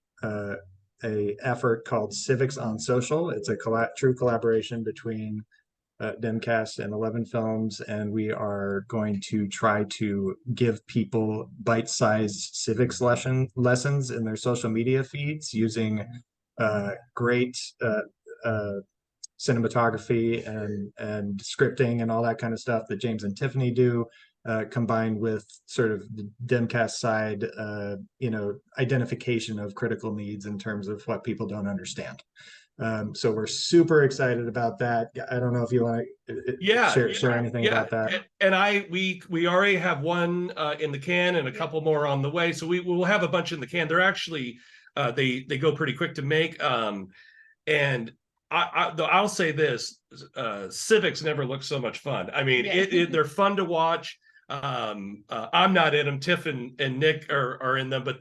effort called Civics on Social. It's a true collaboration between Demcast and 11 Films, and we are going to try to give people bite-sized civics lessons in their social media feeds using great cinematography and scripting and all that kind of stuff that James and Tiffany do, combined with sort of the Demcast side, identification of critical needs in terms of what people don't understand. So we're super excited about that. I don't know if you want to share anything about that. And we already have one in the can and a couple more on the way. So we will have a bunch in the can. They're actually they go pretty quick to make. And I'll say this: civics never look so much fun. I mean, they're fun to watch. I'm not in them. Tiff and Nick are in them, but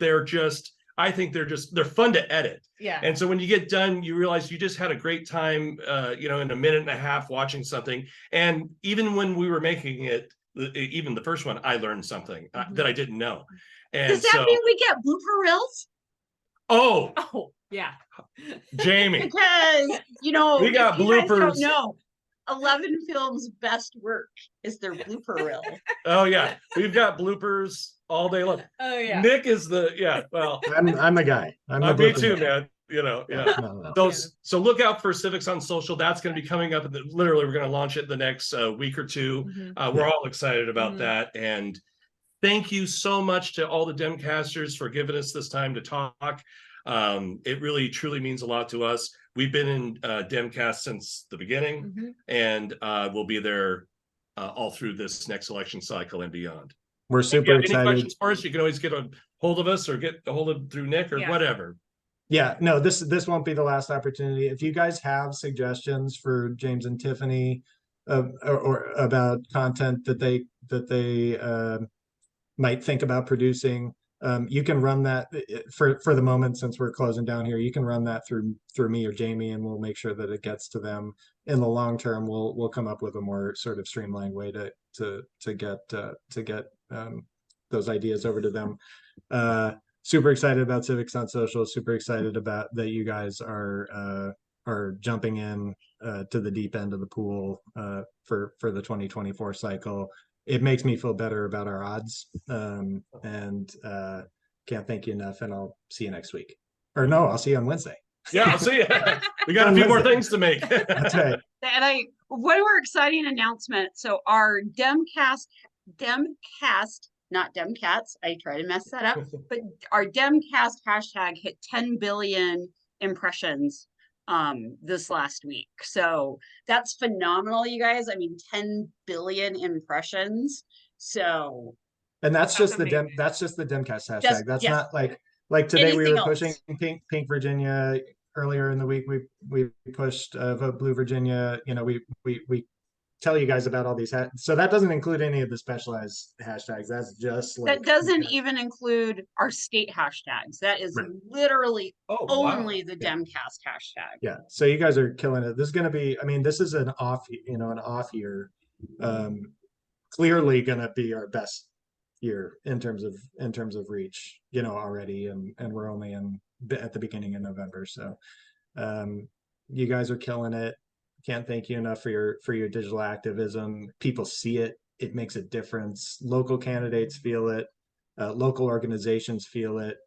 I think they're fun to edit. Yeah. And so when you get done, you realize you just had a great time, in a minute and a half watching something. And even when we were making it, even the first one, I learned something that I didn't know. And Does that mean we get blooper reels? Oh, yeah. Jamie, Because, we got if you guys bloopers. don't know, 11 Films' best work is their blooper reel. Oh yeah, we've got bloopers all day long. Oh yeah. Nick is well, I'm the guy. I'm the me blooper too, guy. man. Yeah. No. So look out for Civics on Social. That's going to be coming up. Literally, we're going to launch it the next week or two. We're all excited about that. And thank you so much to all the Demcasters for giving us this time to talk. It really, truly means a lot to us. We've been in Demcast since the beginning, and we'll be there all through this next election cycle and beyond. We're super Any excited. questions for us? You can always get a hold of us or get a hold of through Nick or whatever. Yeah, no, this won't be the last opportunity. If you guys have suggestions for James and Tiffany or about content that they might think about producing, you can run that for the moment, since we're closing down here. You can run that through me or Jamie, and we'll make sure that it gets to them. In the long term, we'll come up with a more sort of streamlined way to get those ideas over to them. Super excited about Civics on Social. Super excited about that you guys are jumping in to the deep end of the pool for the 2024 cycle. It makes me feel better about our odds, and can't thank you enough. And I'll see you next week. Or no, I'll see you on Wednesday. Yeah, I'll see you. We got a few more things to make. That's right. And one more exciting announcement. So our Demcast, not Demcats, I try to mess that up, but our Demcast hashtag hit 10 billion impressions this last week. So that's phenomenal, you guys. I mean, 10 billion impressions. So And that's just the amazing. that's just the Demcast hashtag. That's not like today we Anything were pushing else? Pink Virginia. Earlier in the week we pushed Vote Blue Virginia. We tell you guys about all these so that doesn't include any of the specialized hashtags. That's just That doesn't even include our state hashtags. That is Right. literally only the Yeah. Demcast hashtag. Yeah, so you guys are killing it. This is going to be, I mean, this is an off year. Clearly going to be our best year in terms of reach, already, and we're only at the beginning of November. So you guys are killing it. Can't thank you enough for your digital activism. People see it. It makes a difference. Local candidates feel it. Local organizations feel it.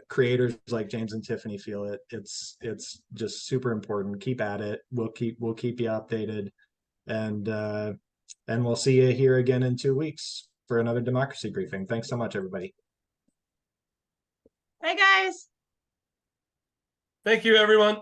Creators like James and Tiffany feel it. It's just super important. Keep at it. We'll keep you updated, and we'll see you here again in 2 weeks for another democracy briefing. Thanks so much, everybody. Bye, guys. Thank you, everyone.